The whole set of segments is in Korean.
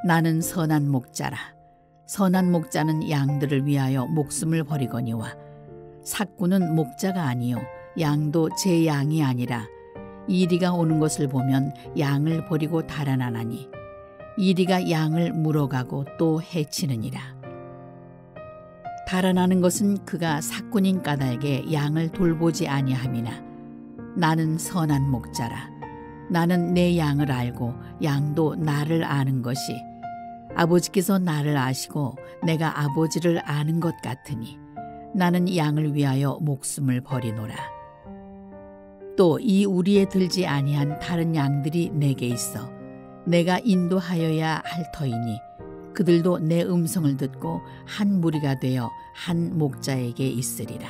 나는 선한 목자라. 선한 목자는 양들을 위하여 목숨을 버리거니와 삭구는 목자가 아니요 양도 제 양이 아니라 이리가 오는 것을 보면 양을 버리고 달아나나니 이리가 양을 물어가고 또 해치느니라. 달아나는 것은 그가 삭군인 까닭에 양을 돌보지 아니함이나 나는 선한 목자라. 나는 내 양을 알고 양도 나를 아는 것이 아버지께서 나를 아시고 내가 아버지를 아는 것 같으니 나는 양을 위하여 목숨을 버리노라. 또 이 우리에 들지 아니한 다른 양들이 내게 있어 내가 인도하여야 할 터이니 그들도 내 음성을 듣고 한 무리가 되어 한 목자에게 있으리라.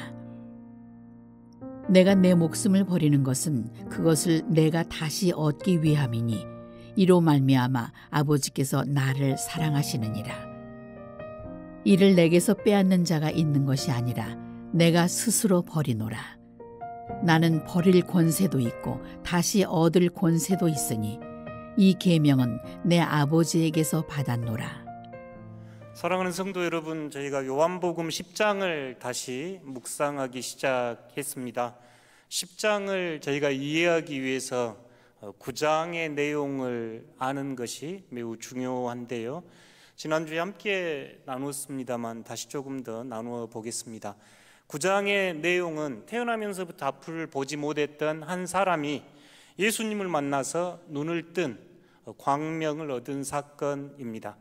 내가 내 목숨을 버리는 것은 그것을 내가 다시 얻기 위함이니 이로 말미암아 아버지께서 나를 사랑하시느니라. 이를 내게서 빼앗는 자가 있는 것이 아니라 내가 스스로 버리노라. 나는 버릴 권세도 있고 다시 얻을 권세도 있으니 이 계명은 내 아버지에게서 받았노라. 사랑하는 성도 여러분, 저희가 요한복음 10장을 다시 묵상하기 시작했습니다. 10장을 저희가 이해하기 위해서 9장의 내용을 아는 것이 매우 중요한데요. 지난주에 함께 나눴습니다만 다시 조금 더 나누어 보겠습니다. 9장의 내용은 태어나면서부터 앞을 보지 못했던 한 사람이 예수님을 만나서 눈을 뜬 광명을 얻은 사건입니다.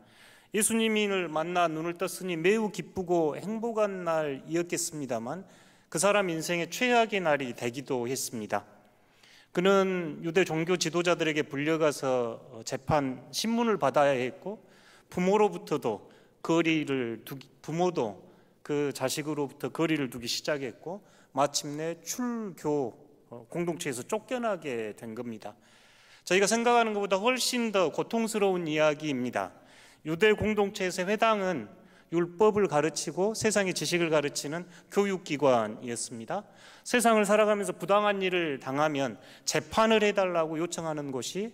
예수님을 만나 눈을 떴으니 매우 기쁘고 행복한 날이었겠습니다만 그 사람 인생의 최악의 날이 되기도 했습니다. 그는 유대 종교 지도자들에게 불려가서 재판 신문을 받아야 했고 부모도 그 자식으로부터 거리를 두기 시작했고 마침내 출교 공동체에서 쫓겨나게 된 겁니다. 저희가 생각하는 것보다 훨씬 더 고통스러운 이야기입니다. 유대 공동체에서 회당은 율법을 가르치고 세상의 지식을 가르치는 교육기관이었습니다. 세상을 살아가면서 부당한 일을 당하면 재판을 해달라고 요청하는 곳이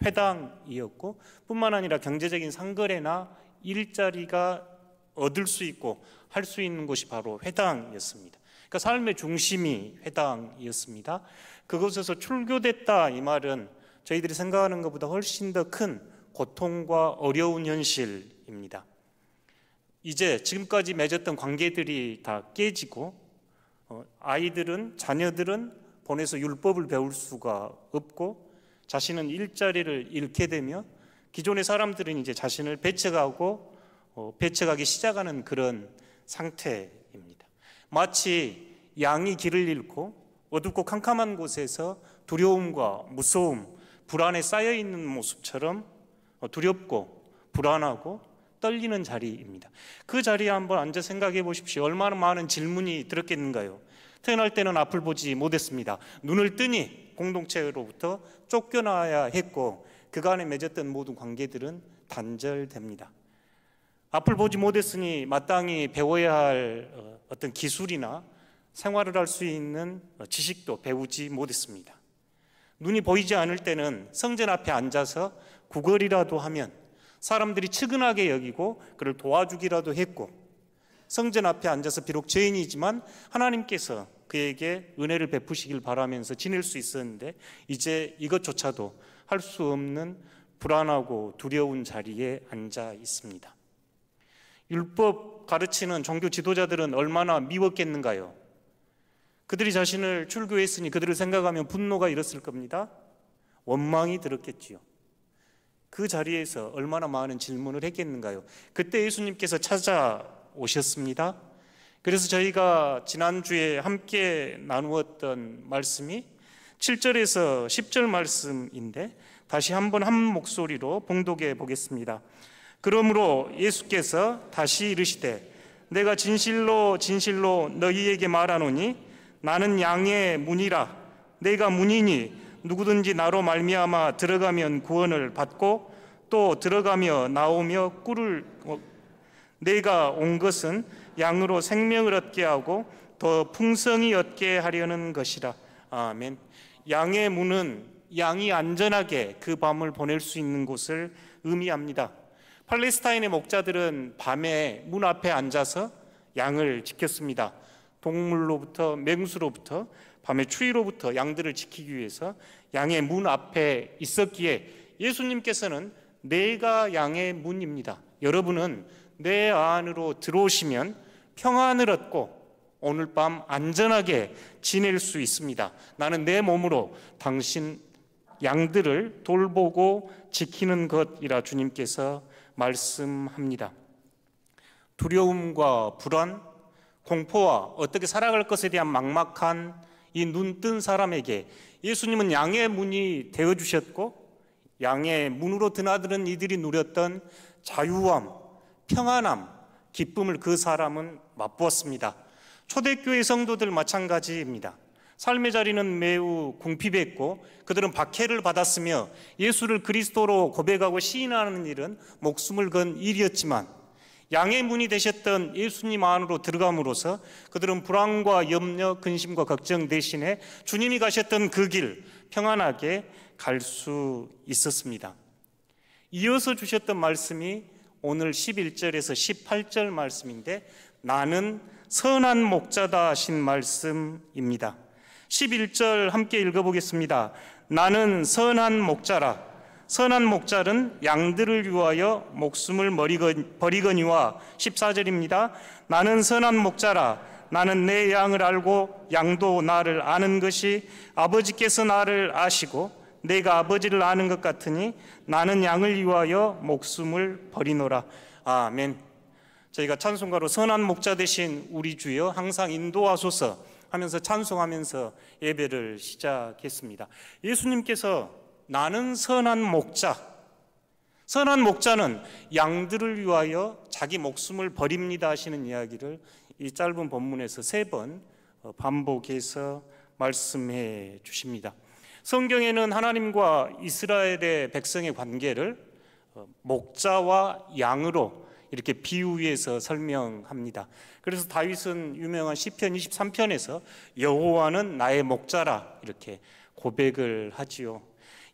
회당이었고 뿐만 아니라 경제적인 상거래나 일자리가 얻을 수 있고 할 수 있는 곳이 바로 회당이었습니다. 그러니까 삶의 중심이 회당이었습니다. 그곳에서 출교됐다 이 말은 저희들이 생각하는 것보다 훨씬 더 큰 고통과 어려운 현실입니다. 이제 지금까지 맺었던 관계들이 다 깨지고 자녀들은 보내서 율법을 배울 수가 없고 자신은 일자리를 잃게 되며 기존의 사람들은 이제 자신을 배척하기 시작하는 그런 상태입니다. 마치 양이 길을 잃고 어둡고 캄캄한 곳에서 두려움과 무서움, 불안에 쌓여 있는 모습처럼 두렵고 불안하고 떨리는 자리입니다. 그 자리에 한번 앉아 생각해 보십시오. 얼마나 많은 질문이 들었겠는가요? 태어날 때는 앞을 보지 못했습니다. 눈을 뜨니 공동체로부터 쫓겨나야 했고 그간에 맺었던 모든 관계들은 단절됩니다. 앞을 보지 못했으니 마땅히 배워야 할 어떤 기술이나 생활을 할 수 있는 지식도 배우지 못했습니다. 눈이 보이지 않을 때는 성전 앞에 앉아서 구걸이라도 하면 사람들이 측은하게 여기고 그를 도와주기라도 했고 성전 앞에 앉아서 비록 죄인이지만 하나님께서 그에게 은혜를 베푸시길 바라면서 지낼 수 있었는데 이제 이것조차도 할 수 없는 불안하고 두려운 자리에 앉아 있습니다. 율법 가르치는 종교 지도자들은 얼마나 미웠겠는가요? 그들이 자신을 출교했으니 그들을 생각하면 분노가 일었을 겁니다. 원망이 들었겠지요. 그 자리에서 얼마나 많은 질문을 했겠는가요? 그때 예수님께서 찾아오셨습니다. 그래서 저희가 지난주에 함께 나누었던 말씀이 7절에서 10절 말씀인데 다시 한번 한 목소리로 봉독해 보겠습니다. 그러므로 예수께서 다시 이르시되 내가 진실로 진실로 너희에게 말하노니 나는 양의 문이라. 내가 문이니 누구든지 나로 말미암아 들어가면 구원을 받고 또 들어가며 나오며 꿀을 내가 온 것은 양으로 생명을 얻게 하고 더 풍성히 얻게 하려는 것이라. 아멘. 양의 문은 양이 안전하게 그 밤을 보낼 수 있는 곳을 의미합니다. 팔레스타인의 목자들은 밤에 문 앞에 앉아서 양을 지켰습니다. 동물로부터, 맹수로부터, 밤의 추위로부터 양들을 지키기 위해서 양의 문 앞에 있었기에 예수님께서는 내가 양의 문입니다. 여러분은 내 안으로 들어오시면 평안을 얻고 오늘 밤 안전하게 지낼 수 있습니다. 나는 내 몸으로 당신 양들을 돌보고 지키는 것이라 주님께서 말씀합니다. 두려움과 불안, 공포와 어떻게 살아갈 것에 대한 막막한 이 눈뜬 사람에게 예수님은 양의 문이 되어주셨고, 양의 문으로 드나드는 이들이 누렸던 자유함, 평안함, 기쁨을 그 사람은 맛보았습니다. 초대교회 성도들 마찬가지입니다. 삶의 자리는 매우 궁핍했고 그들은 박해를 받았으며 예수를 그리스도로 고백하고 시인하는 일은 목숨을 건 일이었지만, 양의 문이 되셨던 예수님 안으로 들어감으로써 그들은 불안과 염려, 근심과 걱정 대신에 주님이 가셨던 그 길 평안하게 갈 수 있었습니다. 이어서 주셨던 말씀이 오늘 11절에서 18절 말씀인데, 나는 선한 목자다 하신 말씀입니다. 11절 함께 읽어보겠습니다. 나는 선한 목자라. 선한 목자는 양들을 위하여 목숨을 버리거니와. 14절입니다. 나는 선한 목자라. 나는 내 양을 알고 양도 나를 아는 것이 아버지께서 나를 아시고 내가 아버지를 아는 것 같으니 나는 양을 위하여 목숨을 버리노라. 아멘. 저희가 찬송가로 선한 목자 되신 우리 주여 항상 인도하소서 하면서 찬송하면서 예배를 시작했습니다. 예수님께서 나는 선한 목자, 선한 목자는 양들을 위하여 자기 목숨을 버립니다 하시는 이야기를 이 짧은 본문에서 3번 반복해서 말씀해 주십니다. 성경에는 하나님과 이스라엘의 백성의 관계를 목자와 양으로 이렇게 비유해서 설명합니다. 그래서 다윗은 유명한 시편 23편에서 여호와는 나의 목자라 이렇게 고백을 하지요.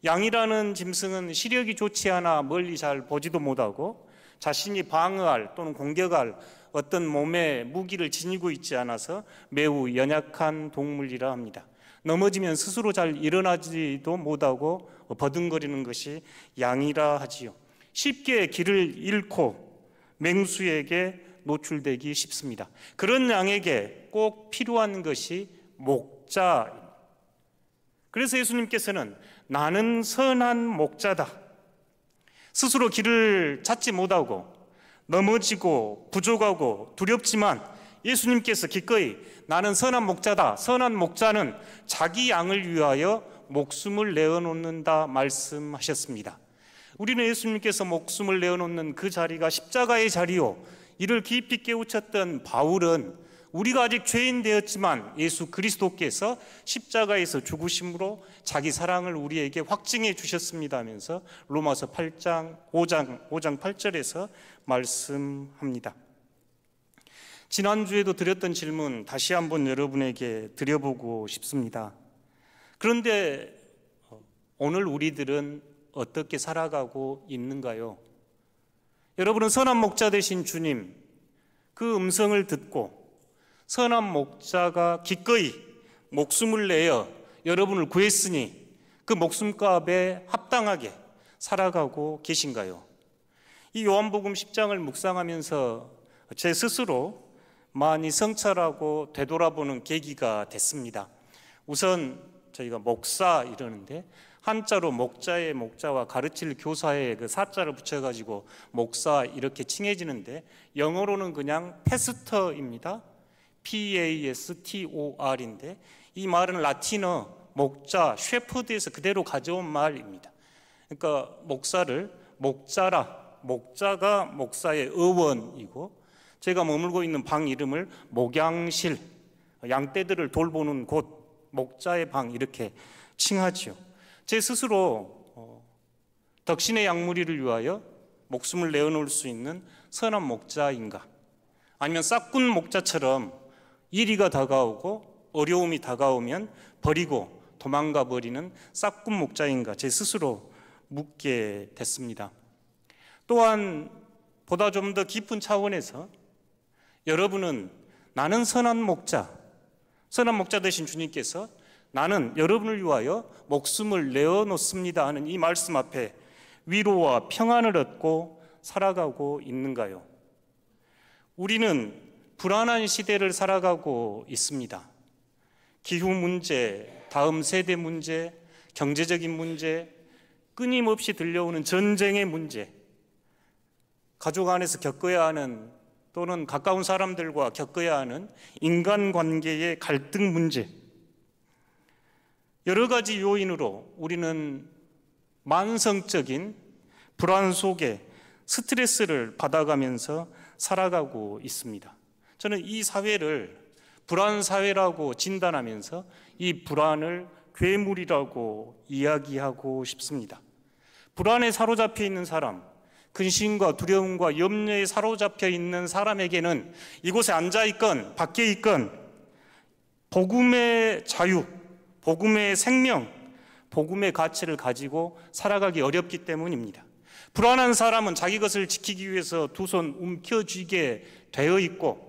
양이라는 짐승은 시력이 좋지 않아 멀리 잘 보지도 못하고 자신이 방어할 또는 공격할 어떤 몸의 무기를 지니고 있지 않아서 매우 연약한 동물이라 합니다. 넘어지면 스스로 잘 일어나지도 못하고 버둥거리는 것이 양이라 하지요. 쉽게 길을 잃고 맹수에게 노출되기 쉽습니다. 그런 양에게 꼭 필요한 것이 목자입니다. 그래서 예수님께서는 나는 선한 목자다. 스스로 길을 찾지 못하고 넘어지고 부족하고 두렵지만 예수님께서 기꺼이 나는 선한 목자다. 선한 목자는 자기 양을 위하여 목숨을 내어놓는다 말씀하셨습니다. 우리는 예수님께서 목숨을 내어놓는 그 자리가 십자가의 자리요, 이를 깊이 깨우쳤던 바울은 우리가 아직 죄인 되었지만 예수 그리스도께서 십자가에서 죽으심으로 자기 사랑을 우리에게 확증해 주셨습니다 하면서 로마서 5장 8절에서 말씀합니다. 지난주에도 드렸던 질문 다시 한번 여러분에게 드려보고 싶습니다. 그런데 오늘 우리들은 어떻게 살아가고 있는가요? 여러분은 선한 목자 되신 주님 그 음성을 듣고 선한 목자가 기꺼이 목숨을 내어 여러분을 구했으니 그 목숨값에 합당하게 살아가고 계신가요? 이 요한복음 10장을 묵상하면서 제 스스로 많이 성찰하고 되돌아보는 계기가 됐습니다. 우선 저희가 목사 이러는데 한자로 목자의 목자와 가르칠 교사의 그 사자를 붙여가지고 목사 이렇게 칭해지는데 영어로는 그냥 패스터입니다. PASTOR인데 이 말은 라틴어 목자, 셰퍼드에서 그대로 가져온 말입니다. 그러니까 목사를 목자라, 목자가 목사의 어원이고 제가 머물고 있는 방 이름을 목양실, 양떼들을 돌보는 곳, 목자의 방 이렇게 칭하지요. 제 스스로 덕신의 양무리를 위하여 목숨을 내어놓을 수 있는 선한 목자인가? 아니면 싹군 목자처럼 이리가 다가오고 어려움이 다가오면 버리고 도망가 버리는 싹군 목자인가 제 스스로 묻게 됐습니다. 또한 보다 좀 더 깊은 차원에서 여러분은 나는 선한 목자 되신 주님께서 나는 여러분을 위하여 목숨을 내어놓습니다 하는 이 말씀 앞에 위로와 평안을 얻고 살아가고 있는가요? 우리는 불안한 시대를 살아가고 있습니다. 기후 문제, 다음 세대 문제, 경제적인 문제, 끊임없이 들려오는 전쟁의 문제, 가족 안에서 겪어야 하는 또는 가까운 사람들과 겪어야 하는 인간관계의 갈등 문제, 여러 가지 요인으로 우리는 만성적인 불안 속에 스트레스를 받아가면서 살아가고 있습니다. 저는 이 사회를 불안 사회라고 진단하면서 이 불안을 괴물이라고 이야기하고 싶습니다. 불안에 사로잡혀 있는 사람, 근심과 두려움과 염려에 사로잡혀 있는 사람에게는 이곳에 앉아있건 밖에 있건 복음의 자유, 복음의 생명, 복음의 가치를 가지고 살아가기 어렵기 때문입니다. 불안한 사람은 자기 것을 지키기 위해서 두 손 움켜쥐게 되어 있고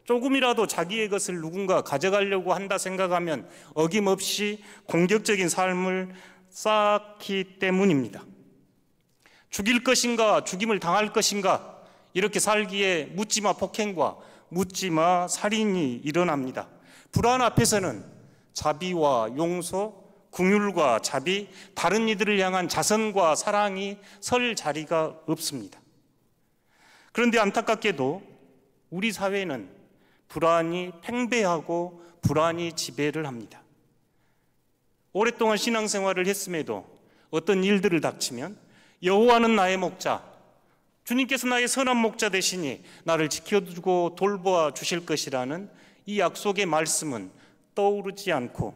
조금이라도 자기의 것을 누군가 가져가려고 한다 생각하면 어김없이 공격적인 삶을 쌓기 때문입니다. 죽일 것인가 죽임을 당할 것인가 이렇게 살기에 묻지마 폭행과 묻지마 살인이 일어납니다. 불안 앞에서는 자비와 용서, 긍휼과 자비, 다른 이들을 향한 자선과 사랑이 설 자리가 없습니다. 그런데 안타깝게도 우리 사회는 불안이 팽배하고 불안이 지배를 합니다. 오랫동안 신앙생활을 했음에도 어떤 일들을 닥치면 여호와는 나의 목자, 주님께서 나의 선한 목자 되시니 나를 지켜주고 돌보아 주실 것이라는 이 약속의 말씀은 떠오르지 않고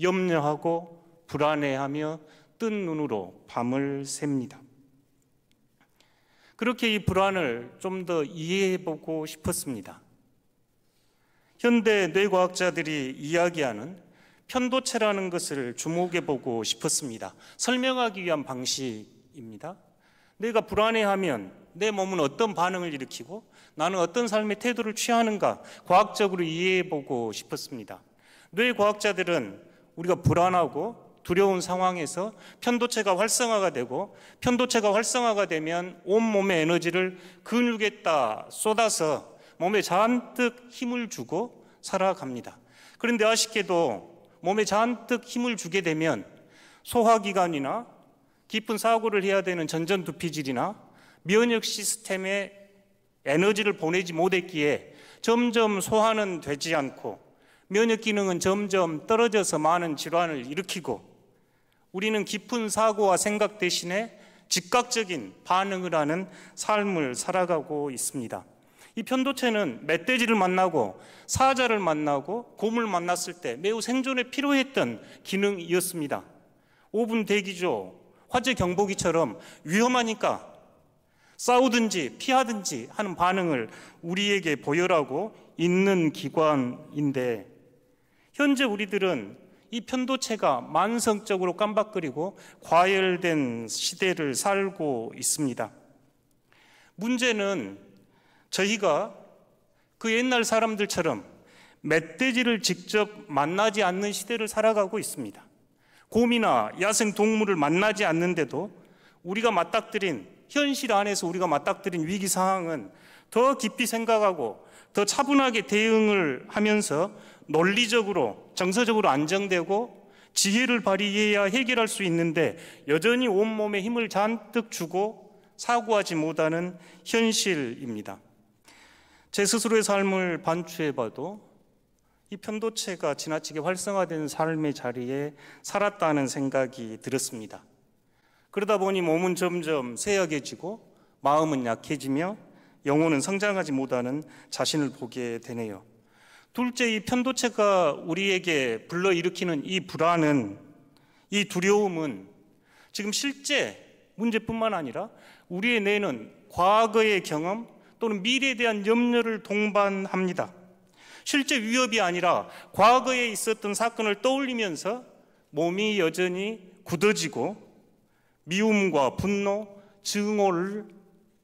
염려하고 불안해하며 뜬 눈으로 밤을 셉니다. 그렇게 이 불안을 좀 더 이해해보고 싶었습니다. 현대 뇌과학자들이 이야기하는 편도체라는 것을 주목해보고 싶었습니다. 설명하기 위한 방식입니다. 내가 불안해하면 내 몸은 어떤 반응을 일으키고 나는 어떤 삶의 태도를 취하는가 과학적으로 이해해보고 싶었습니다. 뇌과학자들은 우리가 불안하고 두려운 상황에서 편도체가 활성화가 되고 편도체가 활성화가 되면 온몸의 에너지를 근육에다 쏟아서 몸에 잔뜩 힘을 주고 살아갑니다. 그런데 아쉽게도 몸에 잔뜩 힘을 주게 되면 소화기관이나 깊은 사고를 해야 되는 전전두피질이나 면역 시스템에 에너지를 보내지 못했기에 점점 소화는 되지 않고 면역 기능은 점점 떨어져서 많은 질환을 일으키고 우리는 깊은 사고와 생각 대신에 즉각적인 반응을 하는 삶을 살아가고 있습니다. 이 편도체는 멧돼지를 만나고 사자를 만나고 곰을 만났을 때 매우 생존에 필요했던 기능이었습니다. 5분 대기조, 화재 경보기처럼 위험하니까 싸우든지 피하든지 하는 반응을 우리에게 보여라고 있는 기관인데 현재 우리들은 이 편도체가 만성적으로 깜박거리고 과열된 시대를 살고 있습니다. 문제는 저희가 그 옛날 사람들처럼 멧돼지를 직접 만나지 않는 시대를 살아가고 있습니다. 곰이나 야생 동물을 만나지 않는데도 우리가 맞닥뜨린 현실 안에서 우리가 맞닥뜨린 위기 상황은 더 깊이 생각하고 더 차분하게 대응을 하면서 논리적으로 정서적으로 안정되고 지혜를 발휘해야 해결할 수 있는데 여전히 온몸에 힘을 잔뜩 주고 사고하지 못하는 현실입니다. 제 스스로의 삶을 반추해봐도 이 편도체가 지나치게 활성화된 삶의 자리에 살았다는 생각이 들었습니다. 그러다 보니 몸은 점점 쇠약해지고 마음은 약해지며 영혼은 성장하지 못하는 자신을 보게 되네요. 둘째, 이 편도체가 우리에게 불러일으키는 이 불안은, 이 두려움은 지금 실제 문제뿐만 아니라 우리의 뇌는 과거의 경험 또는 미래에 대한 염려를 동반합니다. 실제 위협이 아니라 과거에 있었던 사건을 떠올리면서 몸이 여전히 굳어지고 미움과 분노, 증오를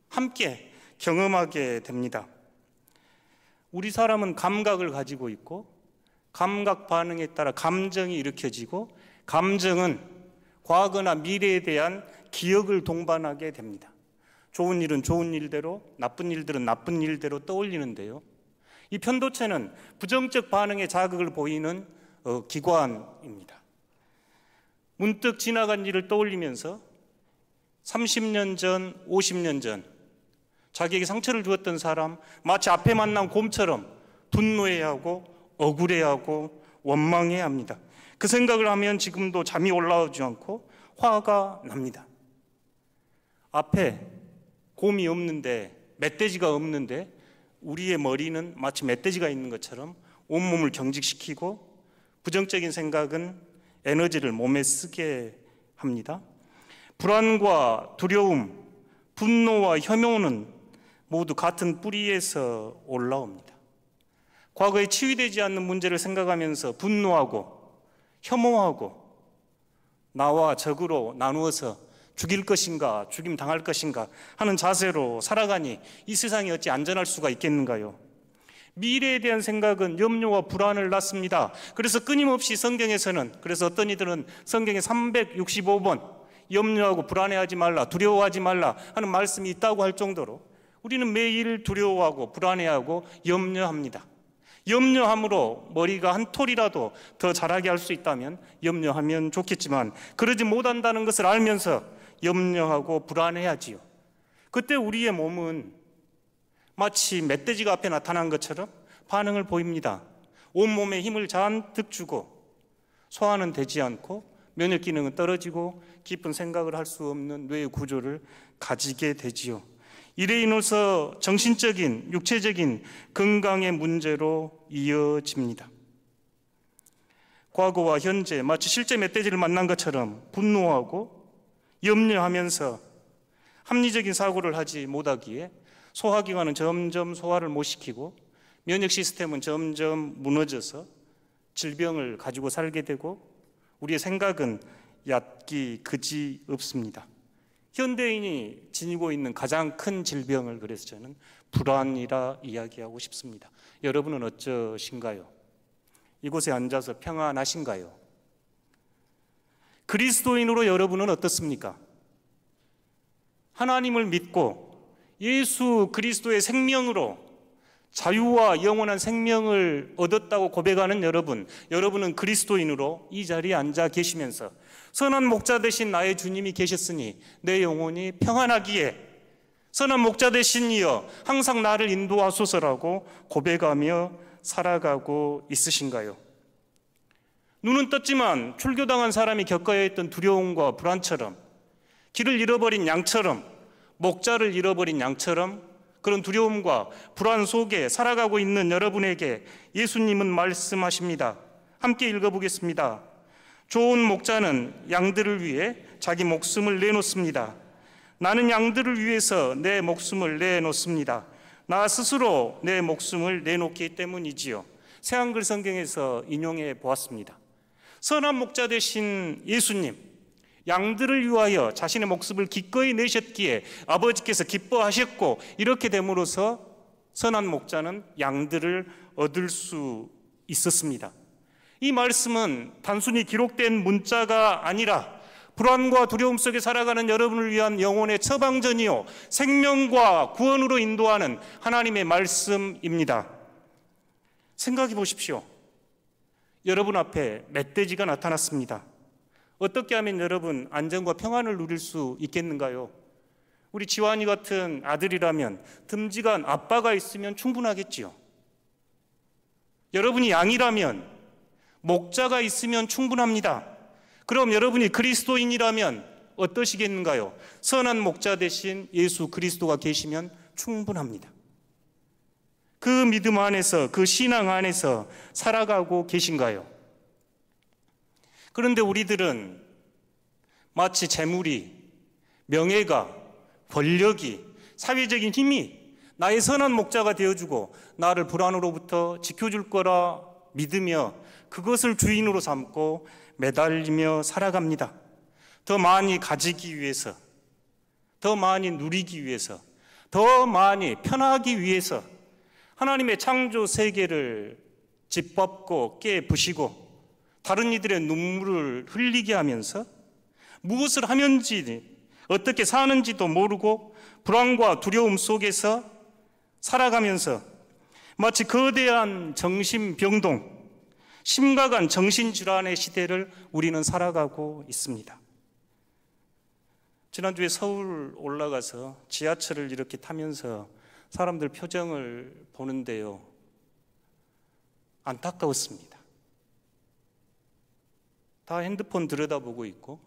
함께 경험하게 됩니다. 우리 사람은 감각을 가지고 있고 감각 반응에 따라 감정이 일으켜지고 감정은 과거나 미래에 대한 기억을 동반하게 됩니다. 좋은 일은 좋은 일대로, 나쁜 일들은 나쁜 일대로 떠올리는데요. 이 편도체는 부정적 반응에 자극을 보이는 기관입니다. 문득 지나간 일을 떠올리면서 30년 전, 50년 전 자기에게 상처를 주었던 사람, 마치 앞에 만난 곰처럼 분노해하고 억울해하고 원망해합니다. 그 생각을 하면 지금도 잠이 올라오지 않고 화가 납니다. 앞에 곰이 없는데, 멧돼지가 없는데 우리의 머리는 마치 멧돼지가 있는 것처럼 온몸을 경직시키고 부정적인 생각은 에너지를 몸에 쓰게 합니다. 불안과 두려움, 분노와 혐오는 모두 같은 뿌리에서 올라옵니다. 과거에 치유되지 않는 문제를 생각하면서 분노하고 혐오하고 나와 적으로 나누어서 죽일 것인가, 죽임 당할 것인가 하는 자세로 살아가니 이 세상이 어찌 안전할 수가 있겠는가요? 미래에 대한 생각은 염려와 불안을 낳습니다. 그래서 끊임없이 성경에서는, 그래서 어떤 이들은 성경에 365번 염려하고 불안해하지 말라, 두려워하지 말라 하는 말씀이 있다고 할 정도로 우리는 매일 두려워하고 불안해하고 염려합니다. 염려함으로 머리가 한 톨이라도 더 자라게 할 수 있다면 염려하면 좋겠지만 그러지 못한다는 것을 알면서 염려하고 불안해하지요. 그때 우리의 몸은 마치 멧돼지가 앞에 나타난 것처럼 반응을 보입니다. 온몸에 힘을 잔뜩 주고 소화는 되지 않고 면역 기능은 떨어지고 깊은 생각을 할 수 없는 뇌 구조를 가지게 되지요. 이래 인해서 정신적인, 육체적인 건강의 문제로 이어집니다. 과거와 현재 마치 실제 멧돼지를 만난 것처럼 분노하고 염려하면서 합리적인 사고를 하지 못하기에 소화기관은 점점 소화를 못 시키고 면역 시스템은 점점 무너져서 질병을 가지고 살게 되고 우리의 생각은 얕기 그지 없습니다. 현대인이 지니고 있는 가장 큰 질병을 그래서 저는 불안이라 이야기하고 싶습니다. 여러분은 어쩌신가요? 이곳에 앉아서 평안하신가요? 그리스도인으로 여러분은 어떻습니까? 하나님을 믿고 예수 그리스도의 생명으로 자유와 영원한 생명을 얻었다고 고백하는 여러분은 그리스도인으로 이 자리에 앉아 계시면서 선한 목자 되신 나의 주님이 계셨으니 내 영혼이 평안하기에 선한 목자 되신 이여 항상 나를 인도하소서라고 고백하며 살아가고 있으신가요? 눈은 떴지만 출교당한 사람이 겪어야 했던 두려움과 불안처럼 길을 잃어버린 양처럼 목자를 잃어버린 양처럼 그런 두려움과 불안 속에 살아가고 있는 여러분에게 예수님은 말씀하십니다. 함께 읽어보겠습니다. 좋은 목자는 양들을 위해 자기 목숨을 내놓습니다. 나는 양들을 위해서 내 목숨을 내놓습니다. 나 스스로 내 목숨을 내놓기 때문이지요. 새한글 성경에서 인용해 보았습니다. 선한 목자 되신 예수님, 양들을 위하여 자신의 목숨을 기꺼이 내셨기에 아버지께서 기뻐하셨고 이렇게 됨으로써 선한 목자는 양들을 얻을 수 있었습니다. 이 말씀은 단순히 기록된 문자가 아니라 불안과 두려움 속에 살아가는 여러분을 위한 영혼의 처방전이요 생명과 구원으로 인도하는 하나님의 말씀입니다. 생각해 보십시오. 여러분 앞에 멧돼지가 나타났습니다. 어떻게 하면 여러분 안전과 평안을 누릴 수 있겠는가요? 우리 지환이 같은 아들이라면 듬직한 아빠가 있으면 충분하겠지요. 여러분이 양이라면 목자가 있으면 충분합니다. 그럼 여러분이 그리스도인이라면 어떠시겠는가요? 선한 목자 대신 예수 그리스도가 계시면 충분합니다. 그 믿음 안에서, 그 신앙 안에서 살아가고 계신가요? 그런데 우리들은 마치 재물이, 명예가, 권력이, 사회적인 힘이 나의 선한 목자가 되어주고 나를 불안으로부터 지켜줄 거라 믿으며 그것을 주인으로 삼고 매달리며 살아갑니다. 더 많이 가지기 위해서, 더 많이 누리기 위해서, 더 많이 편하기 위해서 하나님의 창조 세계를 짓밟고 깨부시고 다른 이들의 눈물을 흘리게 하면서 무엇을 하면지 어떻게 사는지도 모르고 불안과 두려움 속에서 살아가면서 마치 거대한 정신병동, 심각한 정신질환의 시대를 우리는 살아가고 있습니다. 지난주에 서울 올라가서 지하철을 이렇게 타면서 사람들 표정을 보는데요, 안타까웠습니다. 다 핸드폰 들여다보고 있고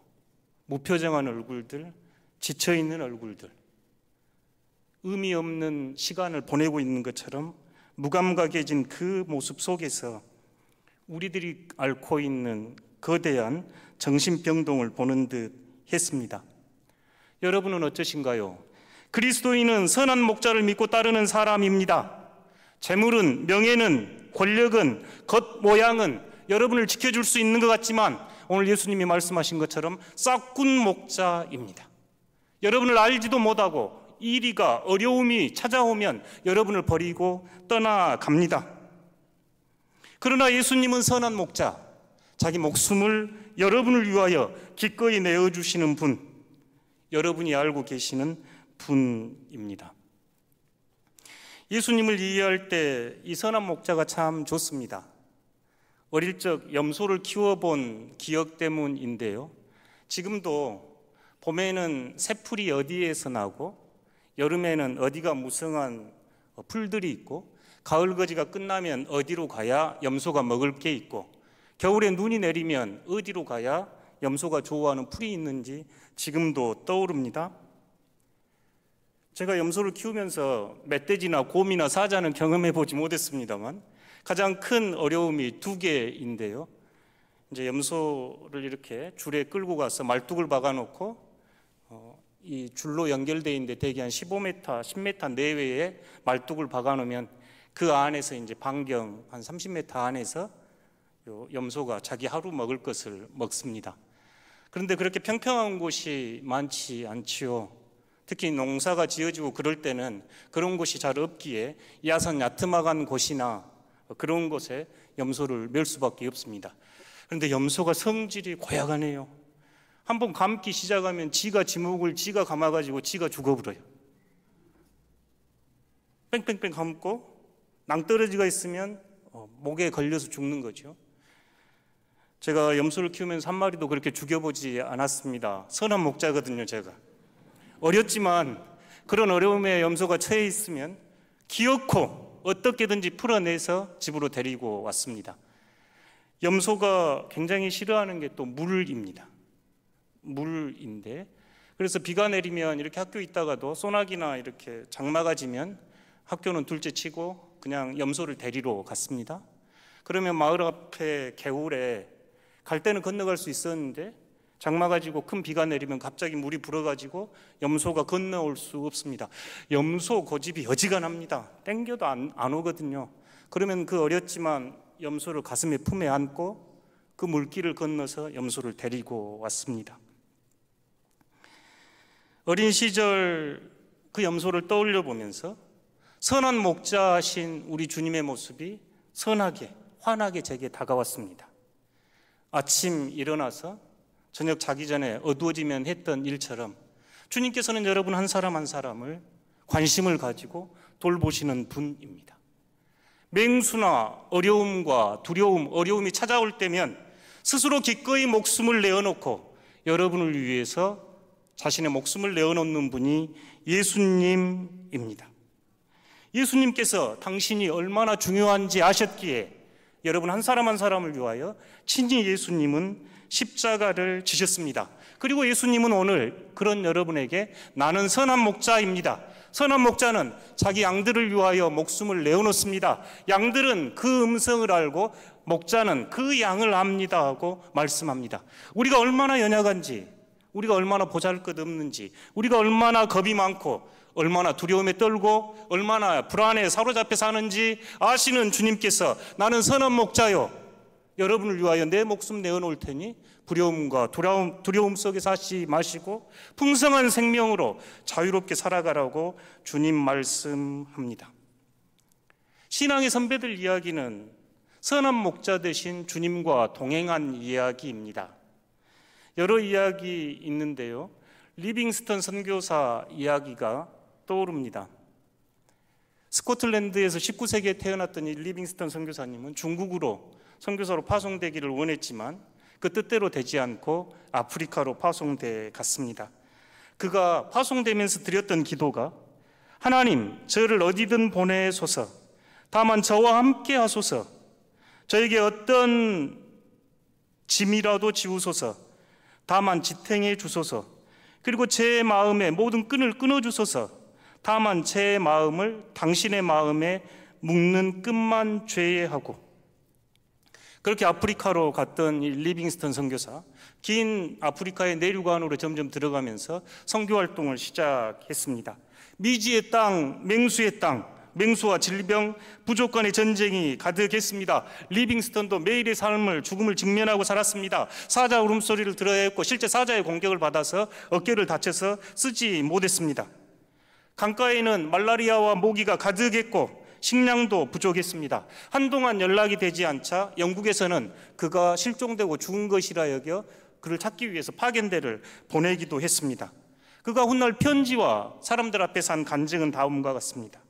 무표정한 얼굴들, 지쳐있는 얼굴들, 의미 없는 시간을 보내고 있는 것처럼 무감각해진 그 모습 속에서 우리들이 앓고 있는 거대한 정신병동을 보는 듯 했습니다. 여러분은 어떠신가요? 그리스도인은 선한 목자를 믿고 따르는 사람입니다. 재물은, 명예는, 권력은, 겉모양은 여러분을 지켜줄 수 있는 것 같지만 오늘 예수님이 말씀하신 것처럼 싹군 목자입니다. 여러분을 알지도 못하고 이리가 어려움이 찾아오면 여러분을 버리고 떠나갑니다. 그러나 예수님은 선한 목자, 자기 목숨을 여러분을 위하여 기꺼이 내어주시는 분, 여러분이 알고 계시는 분입니다. 예수님을 이해할 때 이 선한 목자가 참 좋습니다. 어릴 적 염소를 키워본 기억 때문인데요, 지금도 봄에는 새풀이 어디에서 나고 여름에는 어디가 무성한 풀들이 있고 가을거지가 끝나면 어디로 가야 염소가 먹을 게 있고 겨울에 눈이 내리면 어디로 가야 염소가 좋아하는 풀이 있는지 지금도 떠오릅니다. 제가 염소를 키우면서 멧돼지나 곰이나 사자는 경험해 보지 못했습니다만 가장 큰 어려움이 두 개인데요, 이제 염소를 이렇게 줄에 끌고 가서 말뚝을 박아놓고 이 줄로 연결되어 있는데 대개 한 15m, 10m 내외에 말뚝을 박아놓으면 그 안에서 이제 반경 한 30m 안에서 염소가 자기 하루 먹을 것을 먹습니다. 그런데 그렇게 평평한 곳이 많지 않지요. 특히 농사가 지어지고 그럴 때는 그런 곳이 잘 없기에 야산 야트막한 곳이나 그런 곳에 염소를 맬 수밖에 없습니다. 그런데 염소가 성질이 고약하네요. 한번 감기 시작하면 지가 지목을 지가 감아가지고 지가 죽어버려요. 뺑뺑뺑 감고 낭떠러지가 있으면 목에 걸려서 죽는 거죠. 제가 염소를 키우면서 한 마리도 그렇게 죽여보지 않았습니다. 선한 목자거든요, 제가. 어렸지만 그런 어려움에 염소가 처해 있으면 기어코 어떻게든지 풀어내서 집으로 데리고 왔습니다. 염소가 굉장히 싫어하는 게 또 물입니다. 물인데, 그래서 비가 내리면 이렇게 학교 있다가도 소나기나 이렇게 장마가 지면 학교는 둘째치고 그냥 염소를 데리러 갔습니다. 그러면 마을 앞에 개울에 갈 때는 건너갈 수 있었는데 장마가 지고 큰 비가 내리면 갑자기 물이 불어가지고 염소가 건너올 수 없습니다. 염소 고집이 어지간합니다. 땡겨도 안 오거든요. 그러면 그 어렸지만 염소를 가슴에 품에 안고 그 물길을 건너서 염소를 데리고 왔습니다. 어린 시절 그 염소를 떠올려 보면서 선한 목자신 우리 주님의 모습이 선하게, 환하게 제게 다가왔습니다. 아침 일어나서 저녁 자기 전에 어두워지면 했던 일처럼 주님께서는 여러분 한 사람 한 사람을 관심을 가지고 돌보시는 분입니다. 맹수나 어려움과 두려움, 어려움이 찾아올 때면 스스로 기꺼이 목숨을 내어놓고 여러분을 위해서 자신의 목숨을 내어놓는 분이 예수님입니다. 예수님께서 당신이 얼마나 중요한지 아셨기에 여러분 한 사람 한 사람을 위하여 친히 예수님은 십자가를 지셨습니다. 그리고 예수님은 오늘 그런 여러분에게 나는 선한 목자입니다. 선한 목자는 자기 양들을 위하여 목숨을 내어놓습니다. 양들은 그 음성을 알고 목자는 그 양을 압니다 하고 말씀합니다. 우리가 얼마나 연약한지, 우리가 얼마나 보잘것없는지, 우리가 얼마나 겁이 많고 얼마나 두려움에 떨고 얼마나 불안에 사로잡혀 사는지 아시는 주님께서 나는 선한 목자요, 여러분을 위하여 내 목숨 내어놓을 테니 두려움과 두려움 속에서 하지 마시고 풍성한 생명으로 자유롭게 살아가라고 주님 말씀합니다. 신앙의 선배들 이야기는 선한 목자 되신 주님과 동행한 이야기입니다. 여러 이야기 있는데요, 리빙스턴 선교사 이야기가 떠오릅니다. 스코틀랜드에서 19세기에 태어났던 이 리빙스턴 선교사님은 중국으로 선교사로 파송되기를 원했지만 그 뜻대로 되지 않고 아프리카로 파송돼 갔습니다. 그가 파송되면서 드렸던 기도가 하나님, 저를 어디든 보내소서. 다만 저와 함께 하소서. 저에게 어떤 짐이라도 지우소서. 다만 지탱해 주소서. 그리고 제 마음의 모든 끈을 끊어주소서. 다만 제 마음을 당신의 마음에 묶는 끈만 죄해하고. 그렇게 아프리카로 갔던 이 리빙스턴 선교사, 긴 아프리카의 내륙안으로 점점 들어가면서 선교 활동을 시작했습니다. 미지의 땅, 맹수의 땅, 맹수와 질병, 부족 간의 전쟁이 가득했습니다. 리빙스턴도 매일의 삶을, 죽음을 직면하고 살았습니다. 사자 울음소리를 들어야 했고 실제 사자의 공격을 받아서 어깨를 다쳐서 쓰지 못했습니다. 강가에는 말라리아와 모기가 가득했고 식량도 부족했습니다. 한동안 연락이 되지 않자 영국에서는 그가 실종되고 죽은 것이라 여겨 그를 찾기 위해서 파견대를 보내기도 했습니다. 그가 훗날 편지와 사람들 앞에서 한 간증은 다음과 같습니다.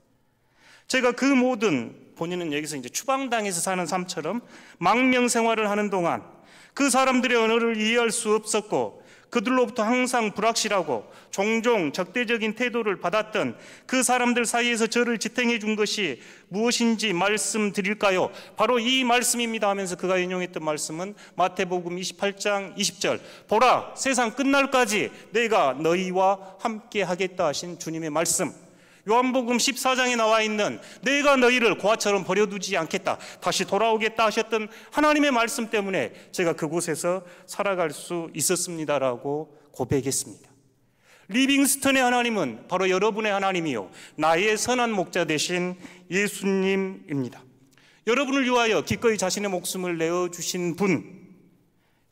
제가 그 모든, 본인은 여기서 이제 추방당해서 사는 삶처럼 망명 생활을 하는 동안 그 사람들의 언어를 이해할 수 없었고 그들로부터 항상 불확실하고 종종 적대적인 태도를 받았던 그 사람들 사이에서 저를 지탱해 준 것이 무엇인지 말씀드릴까요? 바로 이 말씀입니다 하면서 그가 인용했던 말씀은 마태복음 28장 20절, 보라, 세상 끝날까지 내가 너희와 함께 하겠다 하신 주님의 말씀. 요한복음 14장에 나와 있는 내가 너희를 고아처럼 버려두지 않겠다, 다시 돌아오겠다 하셨던 하나님의 말씀 때문에 제가 그곳에서 살아갈 수 있었습니다라고 고백했습니다. 리빙스턴의 하나님은 바로 여러분의 하나님이요 나의 선한 목자 되신 예수님입니다. 여러분을 위하여 기꺼이 자신의 목숨을 내어주신 분,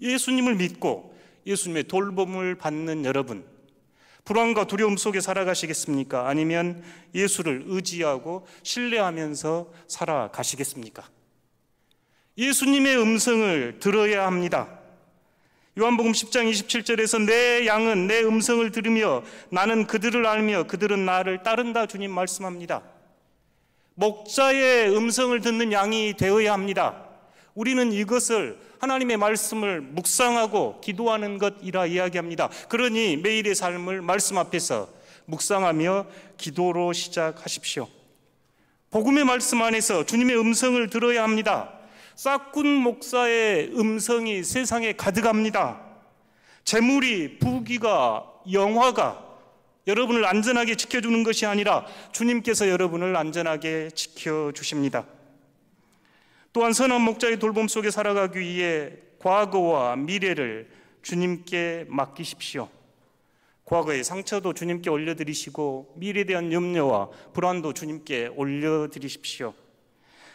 예수님을 믿고 예수님의 돌봄을 받는 여러분, 불안과 두려움 속에 살아가시겠습니까? 아니면 예수를 의지하고 신뢰하면서 살아가시겠습니까? 예수님의 음성을 들어야 합니다. 요한복음 10장 27절에서 내 양은 내 음성을 들으며 나는 그들을 알며 그들은 나를 따른다 주님 말씀합니다. 목자의 음성을 듣는 양이 되어야 합니다. 우리는 이것을 하나님의 말씀을 묵상하고 기도하는 것이라 이야기합니다. 그러니 매일의 삶을 말씀 앞에서 묵상하며 기도로 시작하십시오. 복음의 말씀 안에서 주님의 음성을 들어야 합니다. 싹군 목사의 음성이 세상에 가득합니다. 재물이, 부귀가, 영화가 여러분을 안전하게 지켜주는 것이 아니라 주님께서 여러분을 안전하게 지켜주십니다. 또한 선한 목자의 돌봄 속에 살아가기 위해 과거와 미래를 주님께 맡기십시오. 과거의 상처도 주님께 올려드리시고 미래에 대한 염려와 불안도 주님께 올려드리십시오.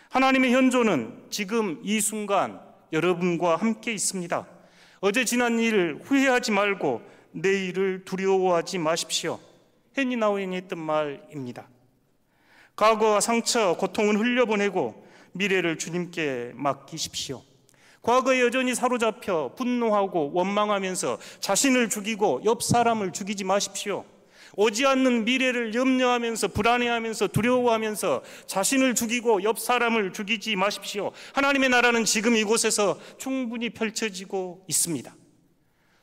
하나님의 현존은 지금 이 순간 여러분과 함께 있습니다. 어제 지난 일 후회하지 말고 내일을 두려워하지 마십시오. 헨리 나우엔이 했던 말입니다. 과거와 상처, 고통은 흘려보내고 미래를 주님께 맡기십시오. 과거에 여전히 사로잡혀 분노하고 원망하면서 자신을 죽이고 옆 사람을 죽이지 마십시오. 오지 않는 미래를 염려하면서 불안해하면서 두려워하면서 자신을 죽이고 옆 사람을 죽이지 마십시오. 하나님의 나라는 지금 이곳에서 충분히 펼쳐지고 있습니다.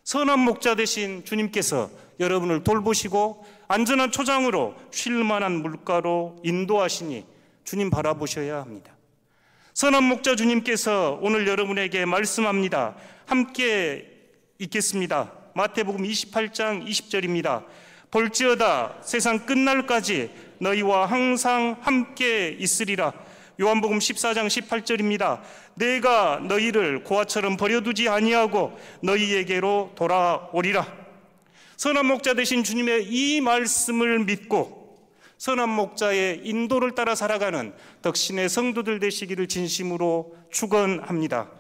선한 목자 되신 주님께서 여러분을 돌보시고 안전한 초장으로 쉴 만한 물가로 인도하시니 주님 바라보셔야 합니다. 선한 목자 주님께서 오늘 여러분에게 말씀합니다. 함께 읽겠습니다. 마태복음 28장 20절입니다. 볼지어다 세상 끝날까지 너희와 항상 함께 있으리라. 요한복음 14장 18절입니다. 내가 너희를 고아처럼 버려두지 아니하고 너희에게로 돌아오리라. 선한 목자 되신 주님의 이 말씀을 믿고 선한 목자의 인도를 따라 살아가는 덕신의 성도들 되시기를 진심으로 축원합니다.